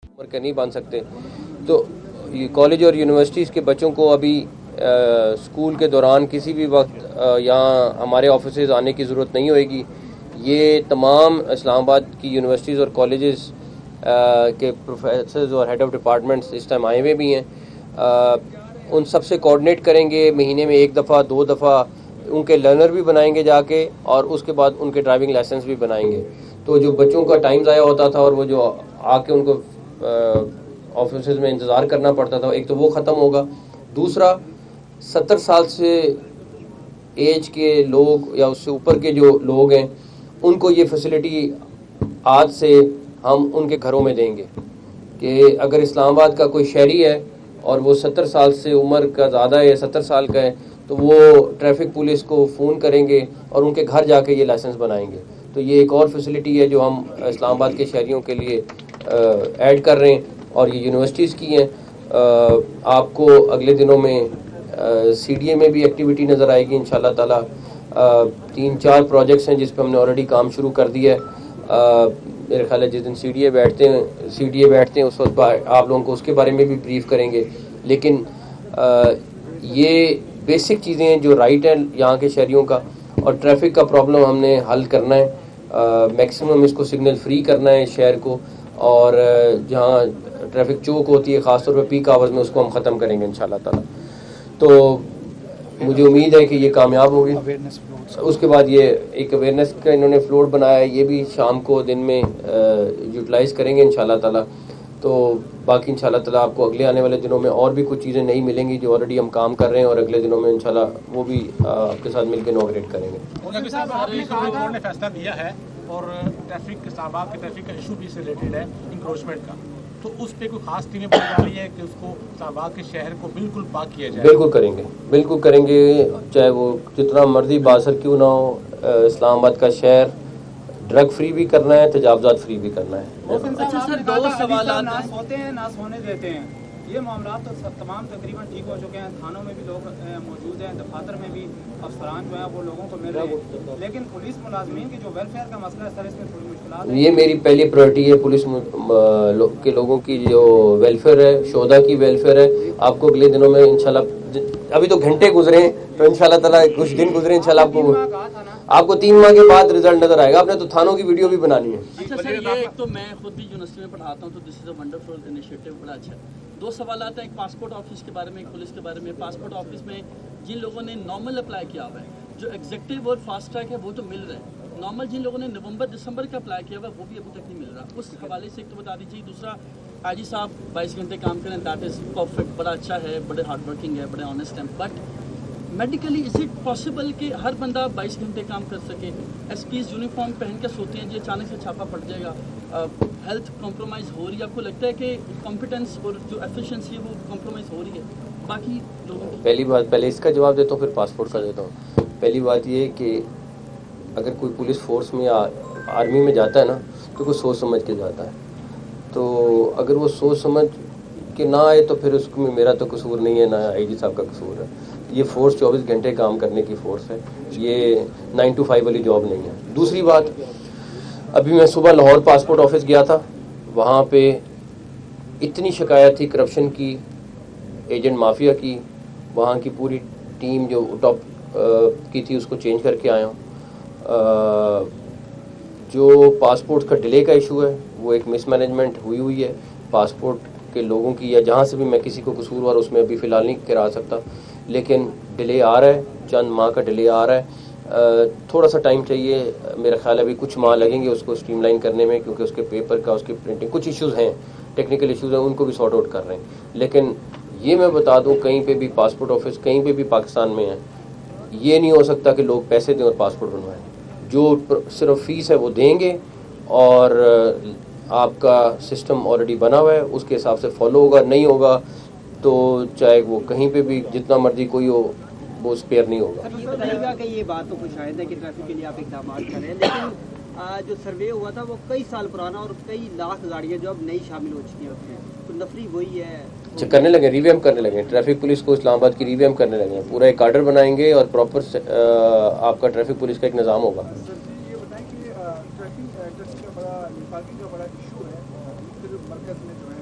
عمر کے نہیں باندھ سکتے. تو کالج اور یونیورسٹیز کے بچوں کو ابھی اسکول کے دوران کسی بھی وقت یہاں ہمارے آفیسز آنے کی ضرورت نہیں ہوئے گی. یہ تمام اسلام آباد کی یونیورسٹیز اور کالجز کے پروفیسرز اور ہیڈ آف ڈپارٹمنٹس اس ٹائم آئے ہوئے بھی ہیں. ان سب سے کوآرڈینیٹ کریں گے, مہینے میں 1 دفعہ 2 دفعہ ان کے لرنر بھی بنائیں گے جا کے, اور اس کے بعد ان کے ڈرائیونگ لائسنس بھی بنائیں گے. تو جو بچوں کا ٹائم ضائع ہوتا تھا اور وہ جو آ کے ان کو آفیسز میں انتظار کرنا پڑتا تھا, ایک تو وہ ختم ہوگا. دوسرا 70 سال سے ایج کے لوگ یا اس سے اوپر کے جو لوگ ہیں ان کو یہ فیسلٹی آج سے ہم ان کے گھروں میں دیں گے کہ اگر اسلام آباد کا کوئی شہری ہے اور وہ 70 سال سے عمر کا زیادہ ہے, 70 سال کا ہے, تو وہ ٹریفک پولیس کو فون کریں گے اور ان کے گھر جا کے یہ لائسنس بنائیں گے. تو یہ ایک اور فیسلٹی ہے جو ہم اسلام آباد کے شہریوں کے لیے ایڈ کر رہے ہیں, اور یہ یونیورسٹیز کی ہیں. آپ کو اگلے دنوں میں سی ڈی اے میں بھی ایکٹیویٹی نظر آئے گی انشاءاللہ تعالی. 3-4 پروجیکٹس ہیں جس پہ ہم نے آلریڈی کام شروع کر دیا ہے. میرے خیال ہے جس دن سی ڈی اے بیٹھتے ہیں اس وقت آپ لوگوں کو اس کے بارے میں بھی بریف کریں گے. لیکن یہ بیسک چیزیں ہیں جو رائٹ ہیں یہاں کے شہریوں کا, اور ٹریفک کا پرابلم ہم نے حل کرنا ہے. میکسیمم اس کو سگنل فری کرنا ہے شہر کو, اور جہاں ٹریفک چوک ہوتی ہے خاص طور پہ پیک آورز میں اس کو ہم ختم کریں گے انشاءاللہ تعالی. تو مجھے امید ہے کہ یہ کامیاب ہوگی. اس کے بعد یہ ایک اویئرنیس کا انہوں نے فلوٹ بنایا ہے, یہ بھی شام کو دن میں یوٹیلائز کریں گے انشاءاللہ تعالی. تو باقی انشاءاللہ تعالی آپ کو اگلے آنے والے دنوں میں اور بھی کچھ چیزیں نہیں ملیں گی جو آلریڈی ہم کام کر رہے ہیں, اور اگلے دنوں میں انشاءاللہ وہ بھی آپ کے ساتھ مل کے انوگریٹ کریں گے. آپ نے فیصلہ دیا ہے اور ٹریفک اسلام آباد کے ٹریفک کا ایشو بھی سے ریلیٹڈ ہے انکروچمنٹ کا, تو اس پہ کوئی خاص ٹیمیں بنائی جا رہی ہے کہ اس کو اسلام آباد کے شہر کو بالکل پاک کیا جائے؟ بالکل کریں گے, چاہے وہ جتنا مرضی باثر کیوں نہ ہو. اسلام آباد کا شہر ڈرگ فری بھی کرنا ہے, تجاوزات فری بھی کرنا ہے. اچھا سر, 2 سوالات ناس ہوتے ہیں ناس ہونے دیتے ہیں, یہ معاملات تو تمام تقریباً ٹھیک ہو چکے ہیں. تھانوں میں بھی لوگ موجود ہیں, دفاتر میں بھی افسران جو ہیں وہ لوگوں کو مل رہے ہیں, لیکن پولیس ملازمین کی جو ویلفیئر کا مسئلہ ہے سر, اس میں تھوڑی مشکلات ہیں. یہ میری پہلی پرائرٹی ہے, پولیس کے لوگوں کی جو ویلفیئر ہے, شہداء کی ویلفیئر ہے. آپ کو اگلے دنوں میں انشاءاللہ, ابھی تو گھنٹے گزرے ہیں, تو انشاءاللہ تعالی کچھ دن گزرے انشاءاللہ آپ کو 3 ماہ کے بعد رزلٹ نظر آئے گا. آپ نے تو تھانوں کی ویڈیو بھی بنانی ہے. اچھا سر, یہ ایک تو میں خود بھی یونیورسٹی میں پڑھاتا ہوں, تو دس از اے ونڈرفل انیشیٹو, بڑا اچھا ہے. 2 سوالات ہیں, ایک پاسپورٹ آفس کے بارے میں, ایک پولیس کے بارے میں. پاسپورٹ آفس میں جن لوگوں نے نارمل اپلائی کیا ہوا ہے, جو ایگزیکٹو اور فاسٹ ٹریک ہے وہ تو مل رہے ہیں. نارمل جن لوگوں نے نومبر دسمبر کا اپلائی کیا ہوا ہے وہ بھی ابھی تک نہیں مل رہا. اس حوالے سے ایک تو بتا دیجیے. دوسرا, حاجی صاحب 22 گھنٹے کام کریں, دیٹ از پرفیکٹ, بڑا اچھا ہے, بڑے ہارڈ ورکنگ ہے, بڑے آنیسٹ ہیں. But medically is it possible کہ ہر بندہ 22 گھنٹے کام کر سکے؟ ایس پیز یونیفارم پہن کے سوتے ہیں, جی اچانک سے چھاپا پڑ جائے گا, ہیلتھ کمپرومائز ہو رہی ہے. آپ کو لگتا ہے کہ کمپیٹنس اور جو ایفیشنسی ہے وہ کمپرومائز ہو رہی ہے باقی لوگوں کی؟ پہلی بات, پہلے اس کا جواب دیتا ہوں پھر پاسپورٹ کا دیتا ہوں. پہلی بات یہ کہ اگر کوئی پولیس فورس میں یا آرمی میں جاتا ہے نا, تو کوئی سوچ سمجھ کے جاتا ہے. تو اگر وہ سوچ سمجھ کے نہ آئے تو پھر اس میں میرا تو قصور نہیں ہے, نہ آئی جی صاحب کا قصور ہے. یہ فورس 24 گھنٹے کام کرنے کی فورس ہے, یہ 9 to 5 والی جاب نہیں ہے. دوسری بات, ابھی میں صبح لاہور پاسپورٹ آفس گیا تھا, وہاں پہ اتنی شکایت تھی کرپشن کی, ایجنٹ مافیا کی. وہاں کی پوری ٹیم جو ٹاپ کی تھی اس کو چینج کر کے آیا ہوں. جو پاسپورٹ کا ڈیلے کا ایشو ہے وہ ایک مس مینجمنٹ ہوئی ہے پاسپورٹ کے لوگوں کی, یا جہاں سے بھی میں کسی کو قصوروار اس میں ابھی فی الحال نہیں کرا سکتا, لیکن ڈیلے آ رہا ہے, چند ماہ کا ڈیلے آ رہا ہے. تھوڑا سا ٹائم چاہیے, میرا خیال ہے ابھی کچھ ماہ لگیں گے اس کو اسٹریم لائن کرنے میں, کیونکہ اس کے پیپر کا, اس کی پرنٹنگ, کچھ ایشوز ہیں, ٹیکنیکل ایشوز ہیں, ان کو بھی سارٹ آؤٹ کر رہے ہیں. لیکن یہ میں بتا دوں, کہیں پہ بھی پاسپورٹ آفس کہیں پہ بھی پاکستان میں ہے, یہ نہیں ہو سکتا کہ لوگ پیسے دیں اور پاسپورٹ بنوائیں. جو صرف فیس ہے وہ دیں گے, اور آپ کا سسٹم آلریڈی بنا ہوا ہے, اس کے حساب سے فالو ہوگا. نہیں ہوگا تو چاہے وہ کہیں پہ بھی جتنا مرضی کوئی ہو, وہ اسپیئر نہیں ہوگا. یہ بتائیے گا کہ یہ بات تو خوش شاید ہے کہ ٹریفک کے لیے آپ اقدامات کر رہے ہیں, لیکن جو سروے ہوا تھا وہ کئی سال پرانا, اور کئی لاکھ گاڑیاں جو اب نئی شامل ہو چکی ہیں اس میں, تو نفری وہی ہے. اچھا, کرنے لگے, ریویمپ کرنے لگے, ٹریفک پولیس کو اسلام آباد کی ریویمپ کرنے لگے. پورا ایک آرڈر بنائیں گے اور پراپر آپ کا ٹریفک پولیس کا ایک نظام ہوگا. یہ بتائیں کہ ٹریفک کا بڑا ایشو ہے, مرکز میں جو ہے